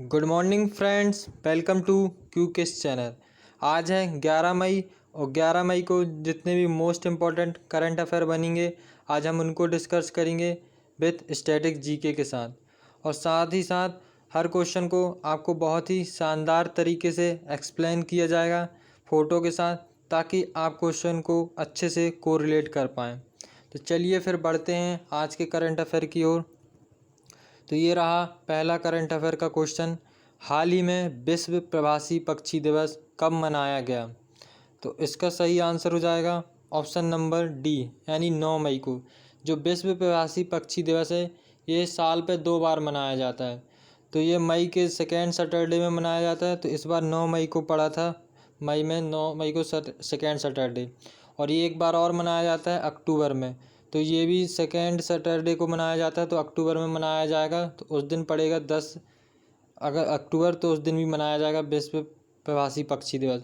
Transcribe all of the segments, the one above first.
Good morning friends, welcome to क्यू किस channel. आज है 11 मई और 11 मई को जितने भी मोस्ट इम्पॉर्टेंट करंट अफेयर बनेंगे आज हम उनको डिस्कस करेंगे विथ स्टैटिक जीके के साथ। और साथ ही साथ हर क्वेश्चन को आपको बहुत ही शानदार तरीके से एक्सप्लेन किया जाएगा फ़ोटो के साथ, ताकि आप क्वेश्चन को अच्छे से कोरिलेट कर पाएँ। तो चलिए फिर बढ़ते हैं आज के करंट अफेयर की ओर। तो ये रहा पहला करंट अफेयर का क्वेश्चन। हाल ही में विश्व प्रवासी पक्षी दिवस कब मनाया गया? तो इसका सही आंसर हो जाएगा ऑप्शन नंबर डी, यानी 9 मई को। जो विश्व प्रवासी पक्षी दिवस है ये साल पे 2 बार मनाया जाता है। तो ये मई के सेकेंड सैटरडे में मनाया जाता है, तो इस बार 9 मई को पड़ा था। मई में 9 मई को सेकेंड सैटरडे, और ये एक बार और मनाया जाता है अक्टूबर में। तो ये भी सेकेंड सैटरडे को मनाया जाता है, तो अक्टूबर में मनाया जाएगा। तो उस दिन पड़ेगा 10 अगर अक्टूबर, तो उस दिन भी मनाया जाएगा विश्व प्रवासी पक्षी दिवस।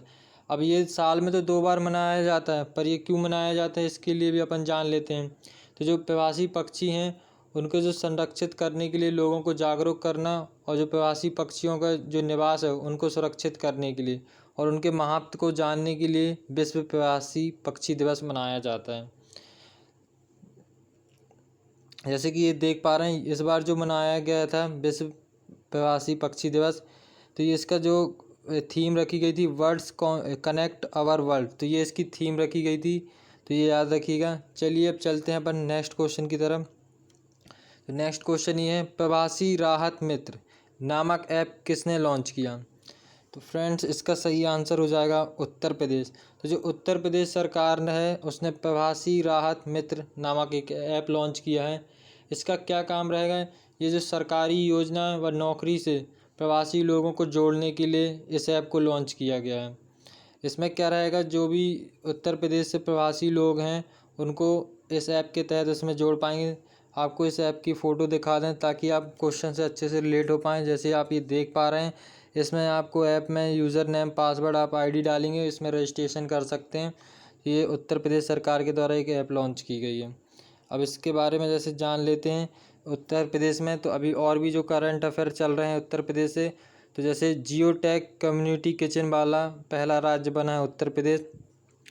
अब ये साल में तो 2 बार मनाया जाता है, पर ये क्यों मनाया जाता है इसके लिए भी अपन जान लेते हैं। तो जो प्रवासी पक्षी हैं उनको जो संरक्षित करने के लिए लोगों को जागरूक करना, और जो प्रवासी पक्षियों का जो निवास है उनको सुरक्षित करने के लिए और उनके महत्व को जानने के लिए विश्व प्रवासी पक्षी दिवस मनाया जाता है। जैसे कि ये देख पा रहे हैं इस बार जो मनाया गया था विश्व प्रवासी पक्षी दिवस, तो ये इसका जो थीम रखी गई थी वर्ड्स कनेक्ट आवर वर्ल्ड, तो ये इसकी थीम रखी गई थी, तो ये याद रखिएगा। चलिए अब चलते हैं अपन नेक्स्ट क्वेश्चन की तरफ। तो नेक्स्ट क्वेश्चन ये है, प्रवासी राहत मित्र नामक ऐप किसने लॉन्च किया? तो फ्रेंड्स इसका सही आंसर हो जाएगा उत्तर प्रदेश। तो जो उत्तर प्रदेश सरकार ने है उसने प्रवासी राहत मित्र नामक एक ऐप लॉन्च किया है। इसका क्या काम रहेगा? ये जो सरकारी योजना व नौकरी से प्रवासी लोगों को जोड़ने के लिए इस ऐप को लॉन्च किया गया है। इसमें क्या रहेगा, जो भी उत्तर प्रदेश से प्रवासी लोग हैं उनको इस ऐप के तहत इसमें जोड़ पाएंगे। आपको इस ऐप की फ़ोटो दिखा दें ताकि आप क्वेश्चन से अच्छे से रिलेट हो पाएँ। जैसे आप ये देख पा रहे हैं, इसमें आपको ऐप में यूज़र नेम पासवर्ड आप आईडी डालेंगे, इसमें रजिस्ट्रेशन कर सकते हैं। ये उत्तर प्रदेश सरकार के द्वारा एक ऐप लॉन्च की गई है। अब इसके बारे में जैसे जान लेते हैं उत्तर प्रदेश में, तो अभी और भी जो करंट अफेयर चल रहे हैं उत्तर प्रदेश से, तो जैसे जियो टैग कम्युनिटी किचन वाला पहला राज्य बना है उत्तर प्रदेश।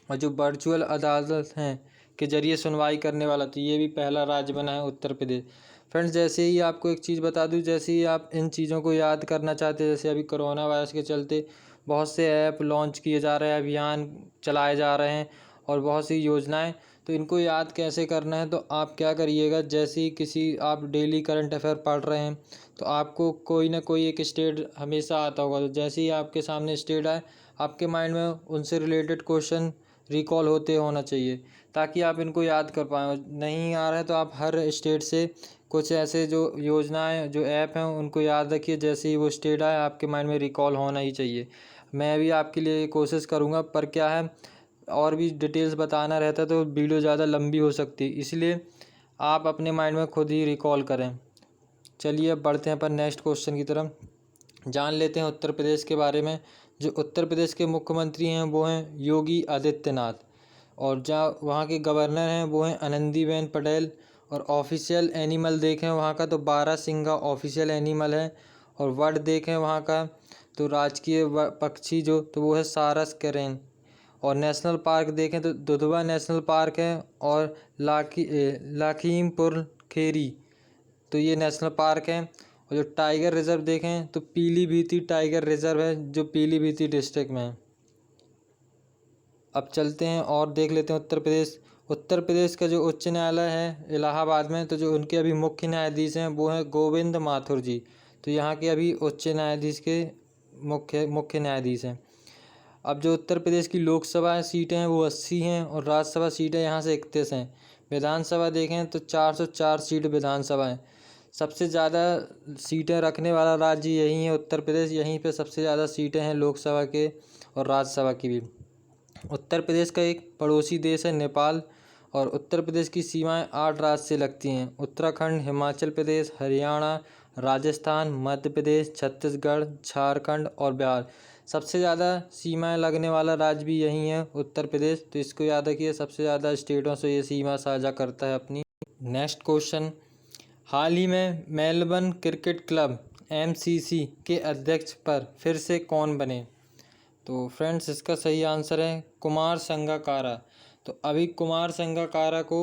और जो वर्चुअल अदालत हैं के जरिए सुनवाई करने वाला, तो ये भी पहला राज्य बना है उत्तर प्रदेश। फ्रेंड्स जैसे ही आपको एक चीज़ बता दूं, जैसे ही आप इन चीज़ों को याद करना चाहते हैं, जैसे अभी कोरोना वायरस के चलते बहुत से ऐप लॉन्च किए जा रहे हैं, अभियान चलाए जा रहे हैं और बहुत सी योजनाएं, तो इनको याद कैसे करना है, तो आप क्या करिएगा, जैसे ही किसी आप डेली करंट अफेयर पढ़ रहे हैं तो आपको कोई ना कोई एक स्टेट हमेशा आता होगा। तो जैसे ही आपके सामने स्टेट आए, आपके माइंड में उनसे रिलेटेड क्वेश्चन रिकॉल होते होना चाहिए, ताकि आप इनको याद कर पाएँ। नहीं आ रहा है तो आप हर स्टेट से कुछ ऐसे जो योजनाएं जो ऐप हैं उनको याद रखिए, जैसे ही वो स्टेट आए आपके माइंड में रिकॉल होना ही चाहिए। मैं भी आपके लिए कोशिश करूँगा, पर क्या है और भी डिटेल्स बताना रहता है तो वीडियो ज़्यादा लंबी हो सकती है, इसलिए आप अपने माइंड में खुद ही रिकॉल करें। चलिए अब बढ़ते हैं अपन नेक्स्ट क्वेश्चन की तरफ। जान लेते हैं उत्तर प्रदेश के बारे में। जो उत्तर प्रदेश के मुख्यमंत्री हैं वो हैं योगी आदित्यनाथ, और जहाँ वहाँ के गवर्नर हैं वो हैं आनंदीबेन पटेल। और ऑफिशियल एनिमल देखें वहाँ का तो बारहसिंगा ऑफिशियल एनिमल है। और वर्ड देखें वहाँ का तो राजकीय पक्षी जो तो वो है सारस करेन। और नेशनल पार्क देखें तो दुधवा नेशनल पार्क है, और लाखीमपुर खेरी, तो ये नेशनल पार्क है। और जो टाइगर रिजर्व देखें तो पीलीभीती टाइगर रिजर्व है, जो पीलीभीती डिस्ट्रिक्ट में है। अब चलते हैं और देख लेते हैं उत्तर प्रदेश। उत्तर प्रदेश का जो उच्च न्यायालय है इलाहाबाद में, तो जो उनके अभी मुख्य न्यायाधीश हैं वो हैं गोविंद माथुर जी। तो यहाँ के अभी उच्च न्यायाधीश के मुख्य न्यायाधीश हैं। अब जो उत्तर प्रदेश की लोकसभा सीटें हैं वो 80 हैं, और राज्यसभा सीटें यहाँ से 31 हैं। विधानसभा देखें तो 404 सीट विधानसभा है। सबसे ज़्यादा सीटें रखने वाला राज्य यही है उत्तर प्रदेश, यहीं पे सबसे ज़्यादा सीटें हैं लोकसभा के और राज्यसभा की भी। उत्तर प्रदेश का एक पड़ोसी देश है नेपाल, और उत्तर प्रदेश की सीमाएं 8 राज्य से लगती हैं: उत्तराखंड, हिमाचल प्रदेश, हरियाणा, राजस्थान, मध्य प्रदेश, छत्तीसगढ़, झारखंड और बिहार। सबसे ज़्यादा सीमाएं लगने वाला राज्य भी यही है उत्तर प्रदेश, तो इसको याद रखिए, सबसे ज़्यादा स्टेटों से ये सीमा साझा करता है अपनी। नेक्स्ट क्वेश्चन, हाल ही में मेलबर्न क्रिकेट क्लब एमसीसी के अध्यक्ष पर फिर से कौन बने? तो फ्रेंड्स इसका सही आंसर है कुमार संगकारा। तो अभी कुमार संगकारा को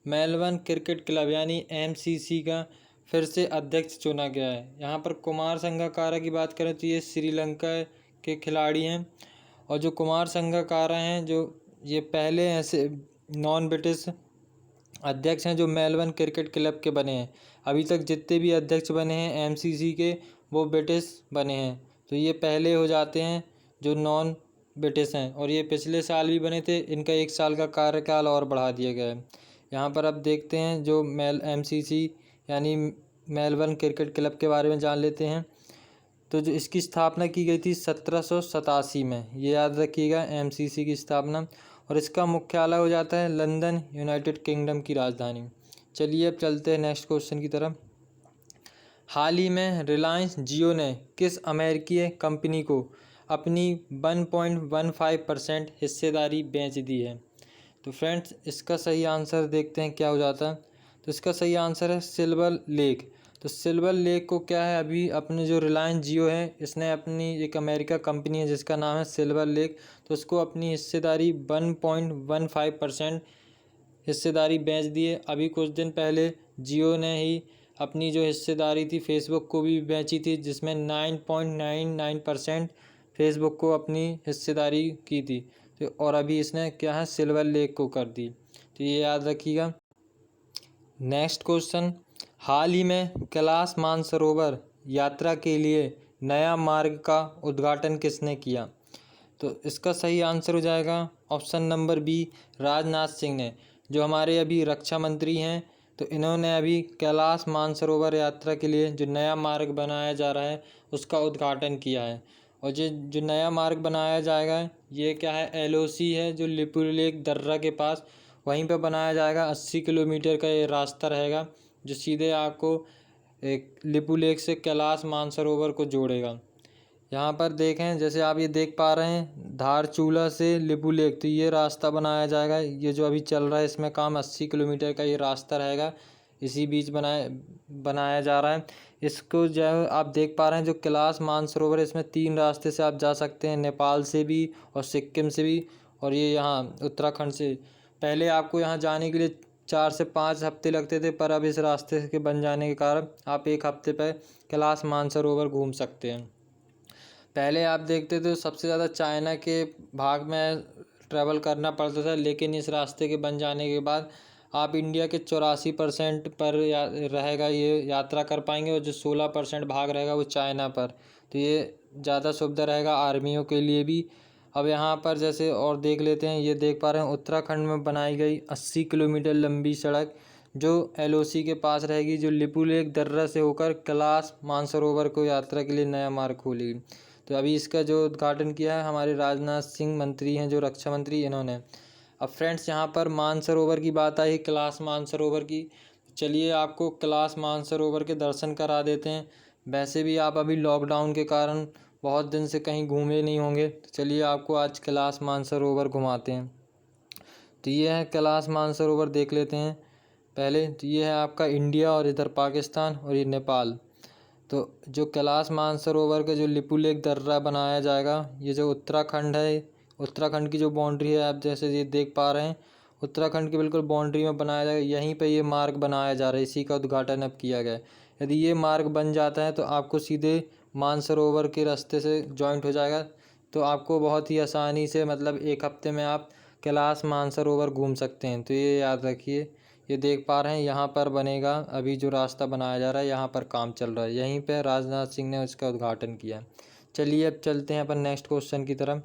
मेलबर्न क्रिकेट क्लब यानी एमसीसी का फिर से अध्यक्ष चुना गया है। यहाँ पर कुमार संगकारा की बात करें तो ये श्रीलंका के खिलाड़ी हैं, और जो कुमार संगकारा हैं जो ये पहले ऐसे नॉन ब्रिटिश अध्यक्ष हैं जो मेलबर्न क्रिकेट क्लब के बने हैं। अभी तक जितने भी अध्यक्ष बने हैं एमसीसी के वो ब्रिटिश बने हैं, तो ये पहले हो जाते हैं जो नॉन ब्रिटिश हैं, और ये पिछले साल भी बने थे। इनका 1 साल का कार्यकाल और बढ़ा दिया गया है। यहाँ पर अब देखते हैं जो एमसीसी यानी मेलबर्न क्रिकेट क्लब के बारे में जान लेते हैं। तो जो इसकी स्थापना की गई थी 1787 में, ये याद रखिएगा एमसीसी की स्थापना, और इसका मुख्यालय हो जाता है लंदन, यूनाइटेड किंगडम की राजधानी। चलिए अब चलते हैं नेक्स्ट क्वेश्चन की तरफ। हाल ही में रिलायंस जियो ने किस अमेरिकी कंपनी को अपनी 1.15% हिस्सेदारी बेच दी है? तो फ्रेंड्स इसका सही आंसर देखते हैं क्या हो जाता है। तो इसका सही आंसर है सिल्वर लेक। तो सिल्वर लेक को क्या है, अभी अपने जो रिलायंस जियो है इसने अपनी एक अमेरिका कंपनी है जिसका नाम है सिल्वर लेक, तो उसको अपनी हिस्सेदारी 1.15% हिस्सेदारी बेच दी है। अभी कुछ दिन पहले जियो ने ही अपनी जो हिस्सेदारी थी फेसबुक को भी बेची थी, जिसमें 9.99% फेसबुक को अपनी हिस्सेदारी की थी। तो और अभी इसने क्या है सिल्वर लेक को कर दी, तो ये याद रखिएगा। नेक्स्ट क्वेश्चन, हाल ही में कैलाश मानसरोवर यात्रा के लिए नया मार्ग का उद्घाटन किसने किया? तो इसका सही आंसर हो जाएगा option number B, Rajnath Singh ने, जो हमारे अभी रक्षा मंत्री हैं। तो इन्होंने अभी कैलाश मानसरोवर यात्रा के लिए जो नया मार्ग बनाया जा रहा है उसका उद्घाटन किया है। और जो नया मार्ग बनाया जाएगा ये क्या है, एलओसी है जो लिपुलेख दर्रा के पास, वहीं पर बनाया जाएगा। 80 किलोमीटर का ये रास्ता रहेगा जो सीधे आपको एक लिपुलेख से कैलाश मानसरोवर को जोड़ेगा। यहाँ पर देखें जैसे आप ये देख पा रहे हैं धारचूला से लिपुलेख, तो ये रास्ता बनाया जाएगा। ये जो अभी चल रहा है इसमें काम 80 किलोमीटर का ये रास्ता रहेगा, इसी बीच बनाया जा रहा है। इसको जो आप देख पा रहे हैं जो कैलाश मानसरोवर, इसमें 3 रास्ते से आप जा सकते हैं, नेपाल से भी और सिक्किम से भी, और ये यहाँ उत्तराखंड से। पहले आपको यहाँ जाने के लिए 4 से 5 हफ्ते लगते थे, पर अब इस रास्ते के बन जाने के कारण आप 1 हफ्ते पर कैलाश मानसरोवर घूम सकते हैं। पहले आप देखते थे सबसे ज़्यादा चाइना के भाग में ट्रैवल करना पड़ता था, लेकिन इस रास्ते के बन जाने के बाद आप इंडिया के 84% पर रहेगा ये यात्रा कर पाएंगे, और जो 16% भाग रहेगा वो चाइना पर। तो ये ज़्यादा सुविधा रहेगा आर्मियों के लिए भी। अब यहाँ पर जैसे और देख लेते हैं, ये देख पा रहे हैं उत्तराखंड में बनाई गई 80 किलोमीटर लंबी सड़क जो एलओसी के पास रहेगी, जो लिपुलेख दर्रा से होकर कैलाश मानसरोवर को यात्रा के लिए नया मार्ग खोलेगी। तो अभी इसका जो उद्घाटन किया है हमारे राजनाथ सिंह मंत्री हैं जो रक्षा मंत्री, इन्होंने। अब फ्रेंड्स यहाँ पर मानसरोवर की बात आई, कैलाश मानसरोवर की, चलिए आपको कैलाश मानसरोवर के दर्शन करा देते हैं। वैसे भी आप अभी लॉकडाउन के कारण बहुत दिन से कहीं घूमे नहीं होंगे, तो चलिए आपको आज कैलाश मानसरोवर घुमाते हैं। तो ये है कैलाश मानसरोवर, देख लेते हैं पहले। तो ये है आपका इंडिया, और इधर पाकिस्तान, और ये नेपाल। तो जो कैलाश मानसरोवर का जो लिपुलेख दर्रा बनाया जाएगा, ये जो उत्तराखंड है, उत्तराखंड की जो बाउंड्री है आप जैसे ये देख पा रहे हैं, उत्तराखंड की बिल्कुल बाउंड्री में बनाया जाएगा। यहीं पे ये मार्ग बनाया जा रहा है, इसी का उद्घाटन अब किया गया है। यदि ये मार्ग बन जाता है तो आपको सीधे मानसरोवर के रास्ते से जॉइंट हो जाएगा, तो आपको बहुत ही आसानी से मतलब 1 हफ्ते में आप कैलाश मानसरोवर घूम सकते हैं। तो ये याद रखिए। ये देख पा रहे हैं यहाँ पर बनेगा, अभी जो रास्ता बनाया जा रहा है यहाँ पर काम चल रहा है, यहीं पे राजनाथ सिंह ने उसका उद्घाटन किया। चलिए अब चलते हैं अपन नेक्स्ट क्वेश्चन की तरफ।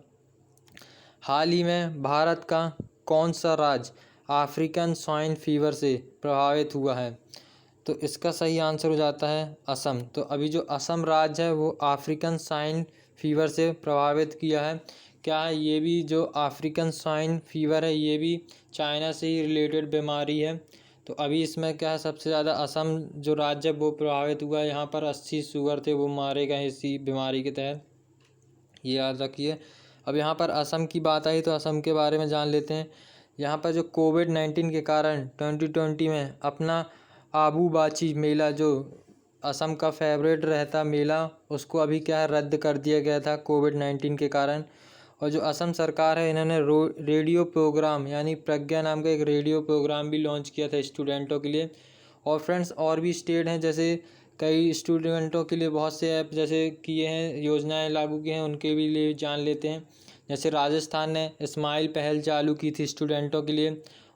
हाल ही में भारत का कौन सा राज्य अफ्रीकन स्वाइन फीवर से प्रभावित हुआ है? तो इसका सही आंसर हो जाता है असम। तो अभी जो असम राज्य है वो अफ्रीकन स्वाइन फीवर से प्रभावित किया है। क्या है, ये भी जो अफ्रीकन स्वाइन फीवर है ये भी चाइना से ही रिलेटेड बीमारी है। तो अभी इसमें क्या है, सबसे ज़्यादा असम जो राज्य है वो प्रभावित हुआ है। यहाँ पर 80 शुगर थे वो मारे गए इसी बीमारी के तहत, ये याद रखिए। अब यहाँ पर असम की बात आई तो असम के बारे में जान लेते हैं। यहाँ पर जो कोविड-19 के कारण 2020 में अपना आबू बाची मेला जो असम का फेवरेट रहता मेला उसको अभी क्या है रद्द कर दिया गया था कोविड-19 के कारण। और जो असम सरकार है इन्होंने रेडियो प्रोग्राम यानी प्रज्ञा नाम का एक रेडियो प्रोग्राम भी लॉन्च किया था स्टूडेंटों के लिए। और फ्रेंड्स और भी स्टेट हैं जैसे कई स्टूडेंटों के लिए बहुत से ऐप जैसे किए हैं योजनाएं लागू की हैं उनके भी लिए जान लेते हैं। जैसे राजस्थान ने स्माइल पहल चालू की थी स्टूडेंटों के लिए।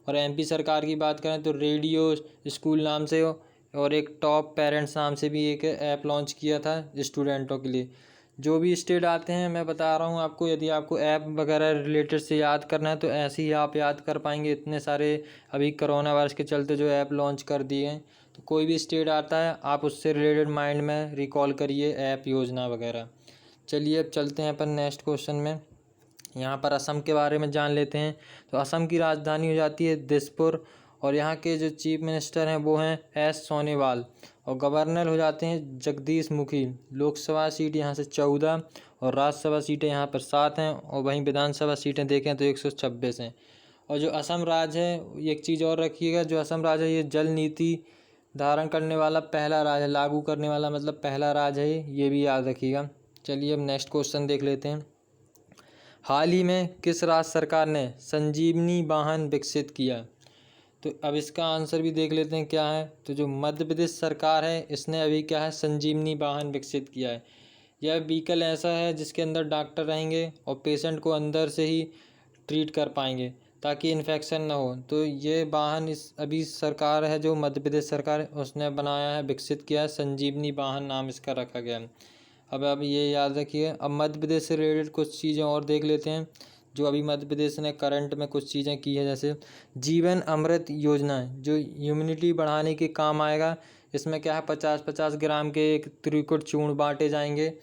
और एमपी सरकार की बात करें तो रेडियो स्कूल नाम से और एक टॉप पेरेंट्स नाम से भी एक ऐप लॉन्च किया था स्टूडेंटों के लिए। जो भी स्टेट आते हैं मैं बता रहा हूँ आपको, यदि आपको ऐप वगैरह रिलेटेड से याद करना है तो ऐसे ही आप याद कर पाएंगे। इतने सारे अभी कोरोना वायरस के चलते जो ऐप लॉन्च कर दिए हैं, तो कोई भी स्टेट आता है आप उससे रिलेटेड माइंड में रिकॉल करिए ऐप योजना वगैरह। चलिए अब चलते हैं अपन नेक्स्ट क्वेश्चन में। यहाँ पर असम के बारे में जान लेते हैं। तो असम की राजधानी हो जाती है दिसपुर और यहाँ के जो चीफ मिनिस्टर हैं वो हैं एस सोनेवाल और गवर्नर हो जाते हैं जगदीश मुखी। लोकसभा सीट यहाँ से 14 और राज्यसभा सीटें यहाँ पर 7 हैं और वहीं विधानसभा सीटें देखें तो 126 हैं। और जो असम राज्य है एक चीज़ और रखिएगा, जो असम राज्य है ये जल नीति धारण करने वाला पहला राज्य है, लागू करने वाला मतलब पहला राज्य है, ये भी याद रखिएगा। चलिए अब नेक्स्ट क्वेश्चन देख लेते हैं। हाल ही में किस राज्य सरकार ने संजीवनी वाहन विकसित किया? तो अब इसका आंसर भी देख लेते हैं क्या है। तो जो मध्य प्रदेश सरकार है इसने अभी क्या है संजीवनी वाहन विकसित किया है। यह व्हीकल ऐसा है जिसके अंदर डॉक्टर रहेंगे और पेशेंट को अंदर से ही ट्रीट कर पाएंगे ताकि इन्फेक्शन ना हो। तो ये वाहन इस अभी सरकार है जो मध्य प्रदेश सरकार है उसने बनाया है, विकसित किया है, संजीवनी वाहन नाम इसका रखा गया है। अब ये याद रखिए। अब मध्य प्रदेश से रिलेटेड कुछ चीज़ें और देख लेते हैं जो अभी मध्य प्रदेश ने करंट में कुछ चीज़ें की है। जैसे जीवन अमृत योजना जो इम्यूनिटी बढ़ाने के काम आएगा। इसमें क्या है 50-50 ग्राम के एक त्रिकुट चूर्ण बांटे जाएंगे।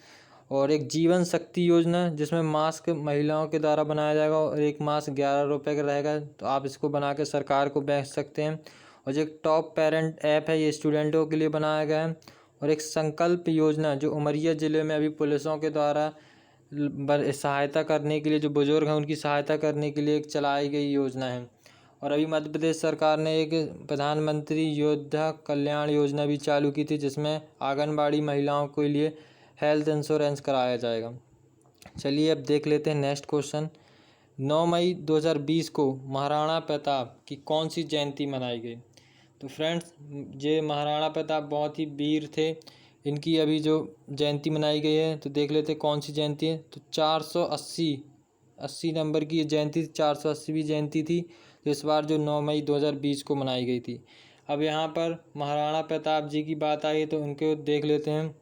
और एक जीवन शक्ति योजना जिसमें मास्क महिलाओं के द्वारा बनाया जाएगा और एक मास्क 11 रुपये का रहेगा, तो आप इसको बना के सरकार को बेच सकते हैं। और जो एक टॉप पेरेंट ऐप है ये स्टूडेंटों के लिए बनाया गया है। और एक संकल्प योजना जो उमरिया ज़िले में अभी पुलिसों के द्वारा सहायता करने के लिए जो बुजुर्ग हैं उनकी सहायता करने के लिए एक चलाई गई योजना है। और अभी मध्य प्रदेश सरकार ने एक प्रधानमंत्री योद्धा कल्याण योजना भी चालू की थी जिसमें आंगनबाड़ी महिलाओं के लिए हेल्थ इंश्योरेंस कराया जाएगा। चलिए अब देख लेते हैं नेक्स्ट क्वेश्चन। 9 मई 2020 को महाराणा प्रताप की कौन सी जयंती मनाई गई? तो फ्रेंड्स ये महाराणा प्रताप बहुत ही वीर थे, इनकी अभी जो जयंती मनाई गई है तो देख लेते कौन सी जयंती है। तो 480 नंबर की ये जयंती 480वीं जयंती थी। तो इस बार जो 9 मई 2020 को मनाई गई थी। अब यहाँ पर महाराणा प्रताप जी की बात आई है तो उनको देख लेते हैं।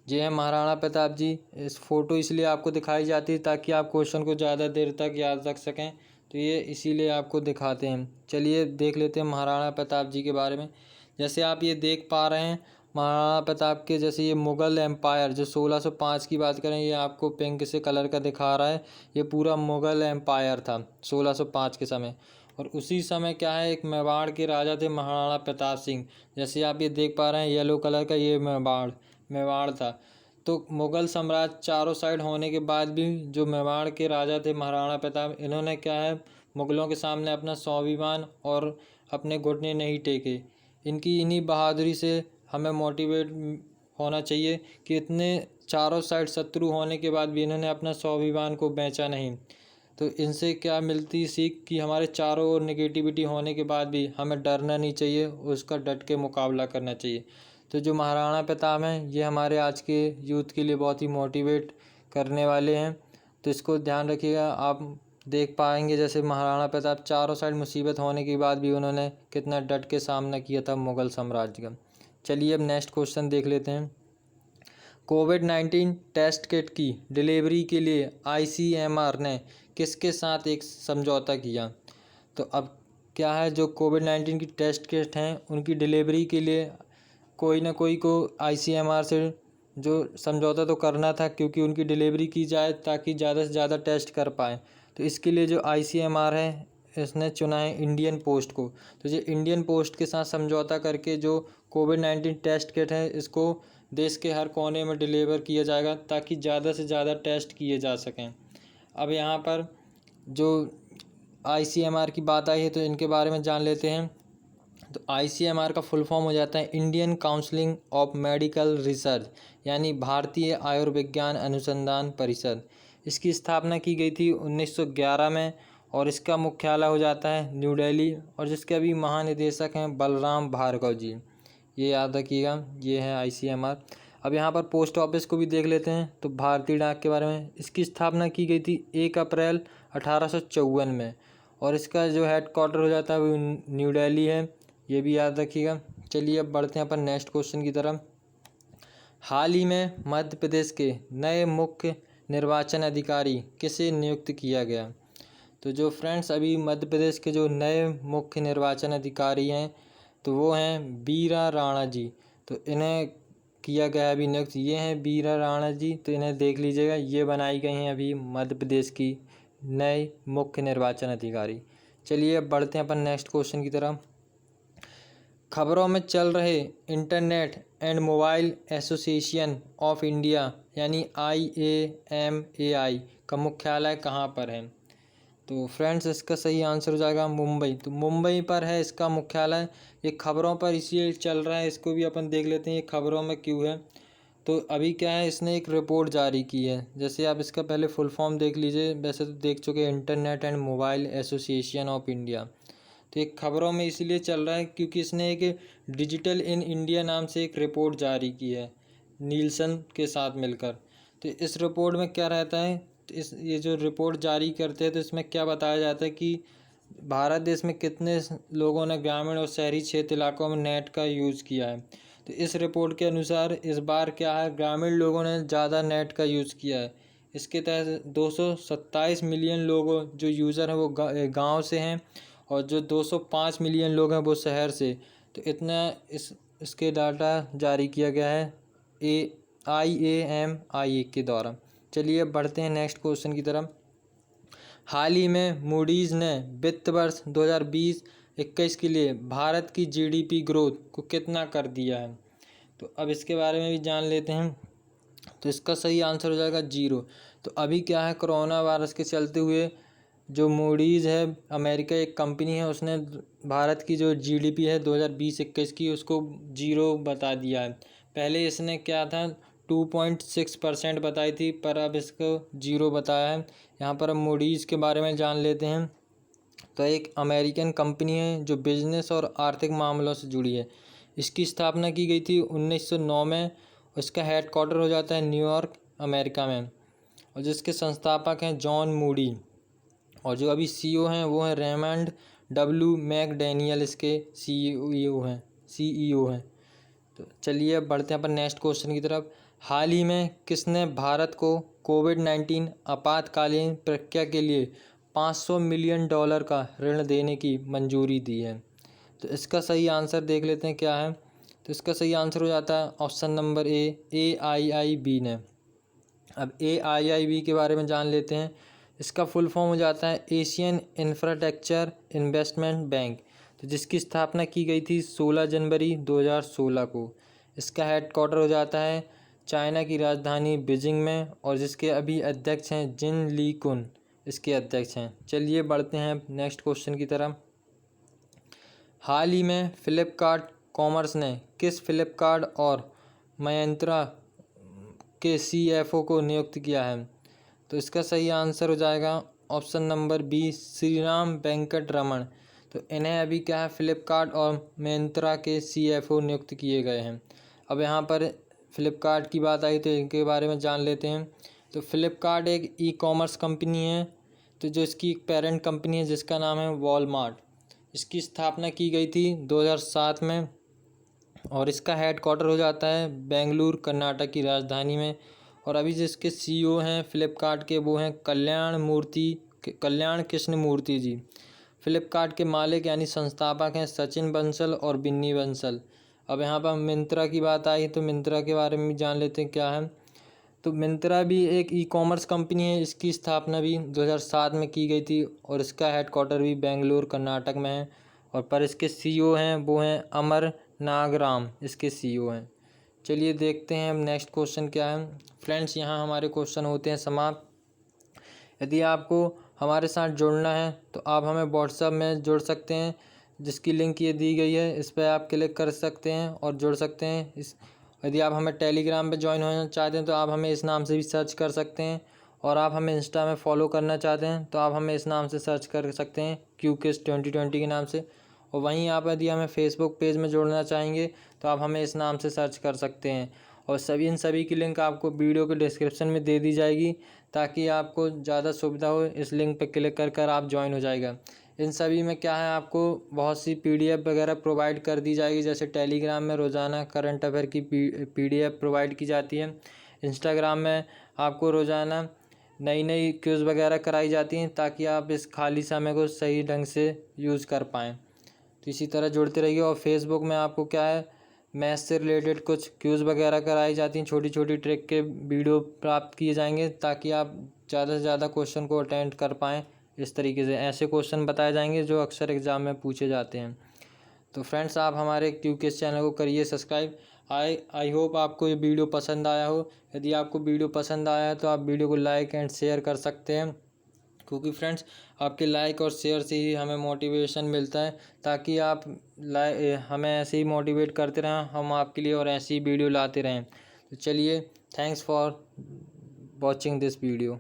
ये है महाराणा प्रताप जी। इस फोटो इसलिए आपको दिखाई जाती है ताकि आप क्वेश्चन को ज़्यादा देर तक याद रख सकें, तो ये इसीलिए आपको दिखाते हैं। चलिए देख लेते हैं महाराणा प्रताप जी के बारे में। जैसे आप ये देख पा रहे हैं महाराणा प्रताप के, जैसे ये मुग़ल एम्पायर जो 1605 की बात करें, ये आपको पिंक से कलर का दिखा रहा है, ये पूरा मुग़ल एम्पायर था 1605 के समय। और उसी समय क्या है एक मेवाड़ के राजा थे महाराणा प्रताप सिंह। जैसे आप ये देख पा रहे हैं येलो कलर का, ये मेवाड़ था। तो मुग़ल साम्राज्य चारों साइड होने के बाद भी जो मेवाड़ के राजा थे महाराणा प्रताप, इन्होंने क्या है मुग़लों के सामने अपना स्वाभिमान और अपने घुटने नहीं टेके। इनकी इन्हीं बहादुरी से हमें मोटिवेट होना चाहिए कि इतने चारों साइड शत्रु होने के बाद भी इन्होंने अपना स्वाभिमान को बेचा नहीं। तो इनसे क्या मिलती सीख कि हमारे चारों ओर नेगेटिविटी होने के बाद भी हमें डरना नहीं चाहिए, उसका डट के मुकाबला करना चाहिए। तो जो महाराणा प्रताप हैं ये हमारे आज के यूथ के लिए बहुत ही मोटिवेट करने वाले हैं, तो इसको ध्यान रखिएगा। आप देख पाएंगे जैसे महाराणा प्रताप चारों साइड मुसीबत होने के बाद भी उन्होंने कितना डट के सामना किया था मुग़ल साम्राज्य का। चलिए अब नेक्स्ट क्वेश्चन देख लेते हैं। कोविड-19 टेस्ट किट की डिलीवरी के लिए ICMR ने किसके साथ एक समझौता किया? तो अब क्या है जो कोविड-19 की टेस्ट किट हैं उनकी डिलीवरी के लिए कोई ना कोई को ICMR से जो समझौता तो करना था, क्योंकि उनकी डिलीवरी की जाए ताकि ज़्यादा से ज़्यादा टेस्ट कर पाएँ। तो इसके लिए जो ICMR है इसने चुना है इंडियन पोस्ट को। तो ये इंडियन पोस्ट के साथ समझौता करके जो कोविड-19 टेस्ट किट है इसको देश के हर कोने में डिलीवर किया जाएगा ताकि ज़्यादा से ज़्यादा टेस्ट किए जा सकें। अब यहाँ पर जो ICMR की बात आई है तो इनके बारे में जान लेते हैं। तो ICMR का फुल फॉर्म हो जाता है Indian counselling of medical research, यानी भारतीय आयुर्विज्ञान अनुसंधान परिषद। इसकी स्थापना की गई थी 1911 में और इसका मुख्यालय हो जाता है न्यू दिल्ली, और जिसके अभी महानिदेशक हैं बलराम भार्गव जी। ये याद रखिएगा, ये है ICMR। अब यहाँ पर पोस्ट ऑफिस को भी देख लेते हैं। तो भारतीय डाक के बारे में, इसकी स्थापना की गई थी 1 अप्रैल 1854 में, और इसका जो हेड क्वार्टर हो जाता है वो न्यू दिल्ली है, ये भी याद रखिएगा। चलिए अब बढ़ते हैं अपन नेक्स्ट क्वेश्चन की तरफ। हाल ही में मध्य प्रदेश के नए मुख्य निर्वाचन अधिकारी किसे नियुक्त किया गया? तो जो फ्रेंड्स अभी मध्य प्रदेश के जो नए मुख्य निर्वाचन अधिकारी हैं तो वो हैं बीरा राणा जी। तो इन्हें किया गया अभी नियुक्त, ये हैं बीरा राणा जी। तो इन्हें देख लीजिएगा, ये बनाई गई हैं अभी मध्य प्रदेश की नए मुख्य निर्वाचन अधिकारी। चलिए अब बढ़ते हैं अपन नेक्स्ट क्वेश्चन की तरफ। खबरों में चल रहे internet and mobile association of India यानी IAMAI का मुख्यालय कहाँ पर है? तो फ्रेंड्स इसका सही आंसर हो जाएगा मुंबई। तो मुंबई पर है इसका मुख्यालय। ये खबरों पर इसलिए चल रहा है, इसको भी अपन देख लेते हैं ये खबरों में क्यों है। तो अभी क्या है, इसने एक रिपोर्ट जारी की है। जैसे आप इसका पहले फुल फॉर्म देख लीजिए, वैसे तो देख चुके internet and mobile association of India. तो एक खबरों में इसलिए चल रहा है क्योंकि इसने एक डिजिटल इन इंडिया नाम से एक रिपोर्ट जारी की है नीलसन के साथ मिलकर। तो इस रिपोर्ट में क्या रहता है, तो ये जो रिपोर्ट जारी करते हैं तो इसमें क्या बताया जाता है कि भारत देश में कितने लोगों ने ग्रामीण और शहरी क्षेत्र इलाकों में नेट का यूज़ किया है। तो इस रिपोर्ट के अनुसार इस बार क्या है, ग्रामीण लोगों ने ज़्यादा नेट का यूज़ किया है। इसके तहत 227 मिलियन लोगों जो यूज़र हैं वो गांव से हैं, और जो 205 मिलियन लोग हैं वो शहर से। तो इतना इसके डाटा जारी किया गया है IAMAI के द्वारा। चलिए अब बढ़ते हैं नेक्स्ट क्वेश्चन की तरफ। हाल ही में मूडीज़ ने वित्त वर्ष 2020-21 के लिए भारत की GDP ग्रोथ को कितना कर दिया है? तो अब इसके बारे में भी जान लेते हैं। तो इसका सही आंसर हो जाएगा 0। तो अभी क्या है, कोरोना वायरस के चलते हुए जो मूडीज़ है, अमेरिका एक कंपनी है, उसने भारत की जो GDP है 2020-21 की उसको 0 बता दिया है। पहले इसने क्या था 2.6% बताई थी, पर अब इसको 0 बताया है। यहाँ पर हम मूडीज़ के बारे में जान लेते हैं। तो एक अमेरिकन कंपनी है जो बिजनेस और आर्थिक मामलों से जुड़ी है। इसकी स्थापना की गई थी 1909 में। इसका हेड क्वार्टर हो जाता है न्यूयॉर्क अमेरिका में, और जिसके संस्थापक हैं जॉन मूडी, और जो अभी CEO हैं वो हैं रेमंड W मैकडैनियल, इसके CEO हैं। तो चलिए अब बढ़ते हैं अपन नेक्स्ट क्वेश्चन की तरफ। हाल ही में किसने भारत को कोविड-19 आपातकालीन प्रक्रिया के लिए $500 मिलियन का ऋण देने की मंजूरी दी है? तो इसका सही आंसर देख लेते हैं क्या है। तो इसका सही आंसर हो जाता है ऑप्शन नंबर AIIB ने। अब AIIB के बारे में जान लेते हैं। इसका फुल फॉर्म हो जाता है एशियन इंफ्रास्ट्रक्चर इन्वेस्टमेंट बैंक। तो जिसकी स्थापना की गई थी 16 जनवरी 2016 को। इसका हेड क्वार्टर हो जाता है चाइना की राजधानी बीजिंग में, और जिसके अभी अध्यक्ष हैं जिन ली कुन, इसके अध्यक्ष हैं। चलिए बढ़ते हैं नेक्स्ट क्वेश्चन की तरफ। हाल ही में फ्लिपकार्ट कॉमर्स ने किस फ्लिपकार्ट और मयंत्रा के CFO को नियुक्त किया है? तो इसका सही आंसर हो जाएगा option number B Shriram Venkat Raman. तो इन्हें अभी क्या है, फ्लिपकार्ट और मिंत्रा के CFO नियुक्त किए गए हैं। अब यहाँ पर फ्लिपकार्ट की बात आई तो इनके बारे में जान लेते हैं। तो फ्लिपकार्ट एक ई-कॉमर्स कंपनी है, तो जो इसकी एक पेरेंट कंपनी है जिसका नाम है वॉलमार्ट। इसकी स्थापना की गई थी 2007 में, और इसका हेड क्वार्टर हो जाता है बेंगलुरु कर्नाटक की राजधानी में। और अभी जिसके CEO हैं फ्लिपकार्ट के वो हैं कल्याण कृष्ण मूर्ति जी। फ्लिपकार्ट के मालिक यानी संस्थापक हैं सचिन बंसल और बिन्नी बंसल। अब यहाँ पर मिंत्रा की बात आई तो मिंत्रा के बारे में भी जान लेते हैं क्या है। तो मिंत्रा भी एक ई-कॉमर्स कंपनी है। इसकी स्थापना भी 2007 में की गई थी, और इसका हेड क्वार्टर भी बेंगलुरु कर्नाटक में है। और पर इसके CEO हैं वो हैं अमर नागराम, इसके CEO हैं। चलिए देखते हैं अब नेक्स्ट क्वेश्चन क्या है। फ्रेंड्स यहाँ हमारे क्वेश्चन होते हैं समाप्त। यदि आपको हमारे साथ जुड़ना है तो आप हमें व्हाट्सएप में जुड़ सकते हैं। जिसकी लिंक ये दी गई है, इस पर आप क्लिक कर सकते हैं और जुड़ सकते हैं। इस यदि आप हमें टेलीग्राम पे ज्वाइन होना चाहते हैं तो आप हमें इस नाम से भी सर्च कर सकते हैं, और आप हमें इंस्टा में फॉलो करना चाहते हैं तो आप हमें इस नाम से सर्च कर सकते हैं, QKIS2020 के नाम से। और वहीं आप यदि हमें फेसबुक पेज में जोड़ना चाहेंगे तो आप हमें इस नाम से सर्च कर सकते हैं। और इन सभी की लिंक आपको वीडियो के डिस्क्रिप्शन में दे दी जाएगी, ताकि आपको ज़्यादा सुविधा हो। इस लिंक पर क्लिक कर आप ज्वाइन हो जाएगा। इन सभी में क्या है, आपको बहुत सी PDF वगैरह प्रोवाइड कर दी जाएगी। जैसे टेलीग्राम में रोज़ाना करंट अफेयर की PDF प्रोवाइड की जाती है। इंस्टाग्राम में आपको रोज़ाना नई नई क्विज़ वगैरह कराई जाती हैं, ताकि आप इस खाली समय को सही ढंग से यूज़ कर पाएँ। तो इसी तरह जुड़ते रहिए। और फेसबुक में आपको क्या है, मैथ से रिलेटेड कुछ क्विज़ वगैरह कराई जाती हैं, छोटी छोटी ट्रिक के वीडियो प्राप्त किए जाएंगे, ताकि आप ज़्यादा से ज़्यादा क्वेश्चन को अटेंड कर पाएँ। इस तरीके से ऐसे क्वेश्चन बताए जाएंगे जो अक्सर एग्ज़ाम में पूछे जाते हैं। तो फ्रेंड्स, आप हमारे QKIS चैनल को करिए सब्सक्राइब। आई होप आपको ये वीडियो पसंद आया हो। यदि आपको वीडियो पसंद आया है तो आप वीडियो को लाइक एंड शेयर कर सकते हैं, क्योंकि फ्रेंड्स आपके लाइक और शेयर से ही हमें मोटिवेशन मिलता है, ताकि आप हमें ऐसे ही मोटिवेट करते रहें, हम आपके लिए और ऐसी वीडियो लाते रहें। तो चलिए, thanks for watching this video.